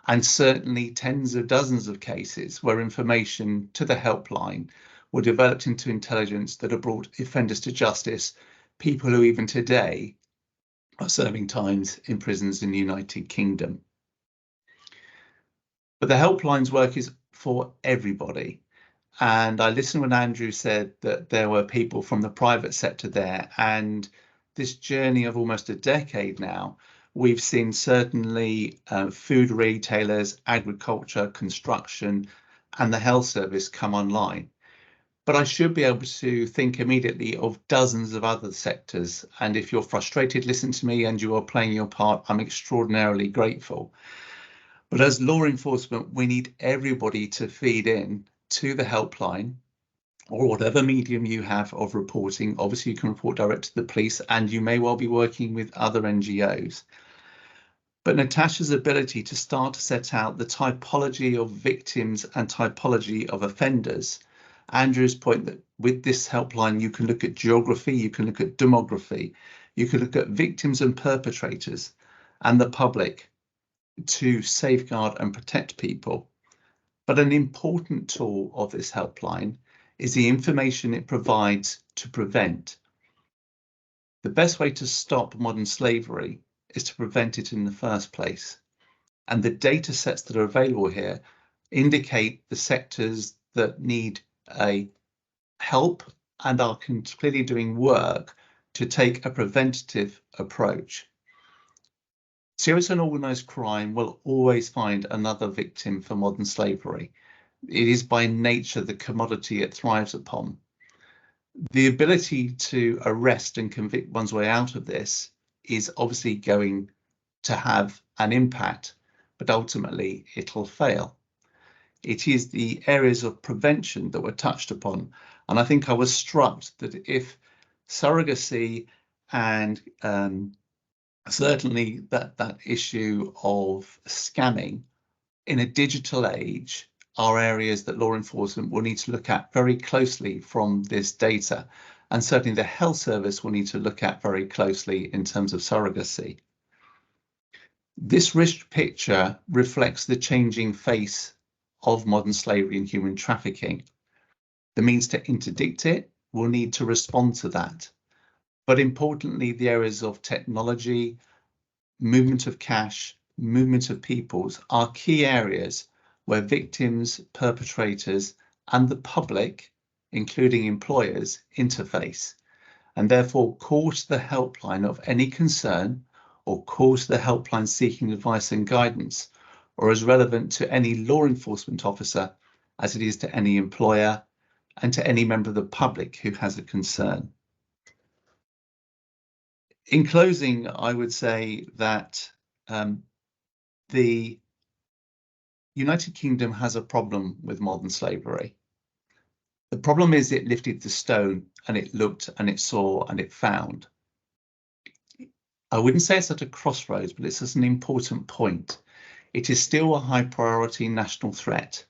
And certainly tens of dozens of cases where information to the helpline were developed into intelligence that have brought offenders to justice, people who even today are serving times in prisons in the United Kingdom. But the helpline's work is for everybody. And I listened when Andrew said that there were people from the private sector there, and this journey of almost a decade now, we've seen certainly food retailers, agriculture, construction, and the health service come online. But I should be able to think immediately of dozens of other sectors. And if you're frustrated, listen to me and you are playing your part, I'm extraordinarily grateful. But as law enforcement, we need everybody to feed in to the helpline or whatever medium you have of reporting. Obviously, you can report direct to the police and you may well be working with other NGOs. But Natasha's ability to start to set out the typology of victims and typology of offenders, Andrew's point that with this helpline, you can look at geography, you can look at demography, you can look at victims and perpetrators and the public to safeguard and protect people. But an important tool of this helpline is the information it provides to prevent. The best way to stop modern slavery is to prevent it in the first place. And the data sets that are available here indicate the sectors that need a help and are clearly doing work to take a preventative approach. Serious and organised crime will always find another victim for modern slavery. It is by nature the commodity it thrives upon. The ability to arrest and convict one's way out of this is obviously going to have an impact, but ultimately it'll fail. It is the areas of prevention that were touched upon. And I think I was struck that if surrogacy and certainly that issue of scamming in a digital age are areas that law enforcement will need to look at very closely from this data. And certainly the health service will need to look at very closely in terms of surrogacy. This risk picture reflects the changing face of modern slavery and human trafficking. The means to interdict it will need to respond to that. But importantly, the areas of technology, movement of cash, movement of peoples are key areas where victims, perpetrators, and the public, including employers, interface, and therefore call to the helpline of any concern or call to the helpline seeking advice and guidance, or as relevant to any law enforcement officer as it is to any employer and to any member of the public who has a concern. In closing, I would say that the United Kingdom has a problem with modern slavery. The problem is it lifted the stone and it looked and it saw and it found. I wouldn't say it's at a crossroads, but it's at an important point. It is still a high priority national threat.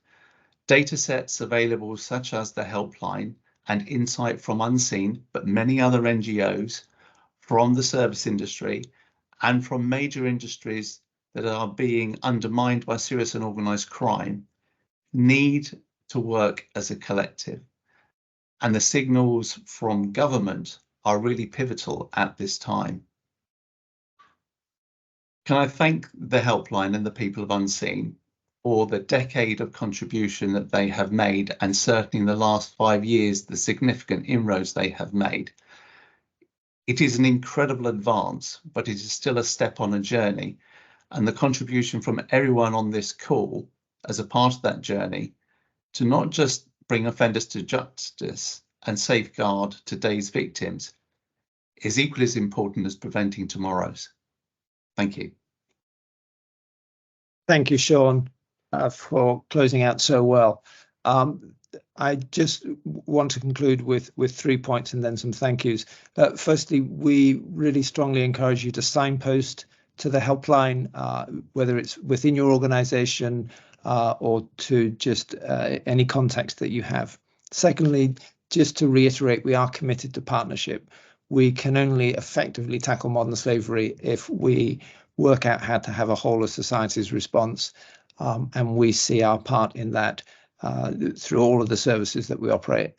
Data sets available such as the helpline and insight from Unseen, but many other NGOs, from the service industry and from major industries that are being undermined by serious and organised crime need to work as a collective. And the signals from government are really pivotal at this time. Can I thank the helpline and the people of Unseen for the decade of contribution that they have made, and certainly in the last 5 years, the significant inroads they have made. It is an incredible advance, but it is still a step on a journey. And the contribution from everyone on this call as a part of that journey to not just bring offenders to justice and safeguard today's victims is equally as important as preventing tomorrow's. Thank you. Thank you, Sean, for closing out so well. I just want to conclude with 3 points and then some thank yous. Firstly, we really strongly encourage you to signpost to the helpline, whether it's within your organization or to just any context that you have. Secondly, just to reiterate, we are committed to partnership. We can only effectively tackle modern slavery if we work out how to have a whole of society's response, and we see our part in that through all of the services that we operate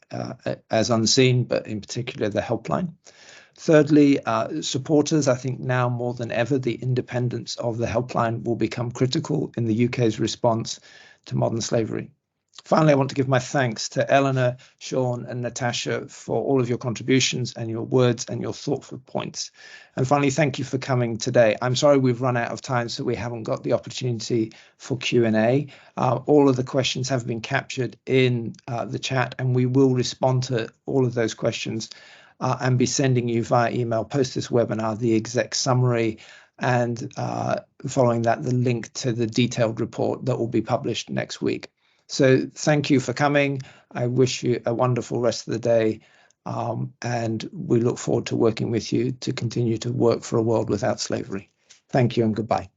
as Unseen, but in particular the helpline. Thirdly, supporters, I think now more than ever, the independence of the helpline will become critical in the UK's response to modern slavery. Finally, I want to give my thanks to Eleanor, Sean and Natasha for all of your contributions and your words and your thoughtful points. And finally, thank you for coming today. I'm sorry we've run out of time, so we haven't got the opportunity for Q&A. All of the questions have been captured in the chat, and we will respond to all of those questions and be sending you via email post this webinar the exec summary, and following that, the link to the detailed report that will be published next week. So thank you for coming. I wish you a wonderful rest of the day, and we look forward to working with you to continue to work for a world without slavery. Thank you and goodbye.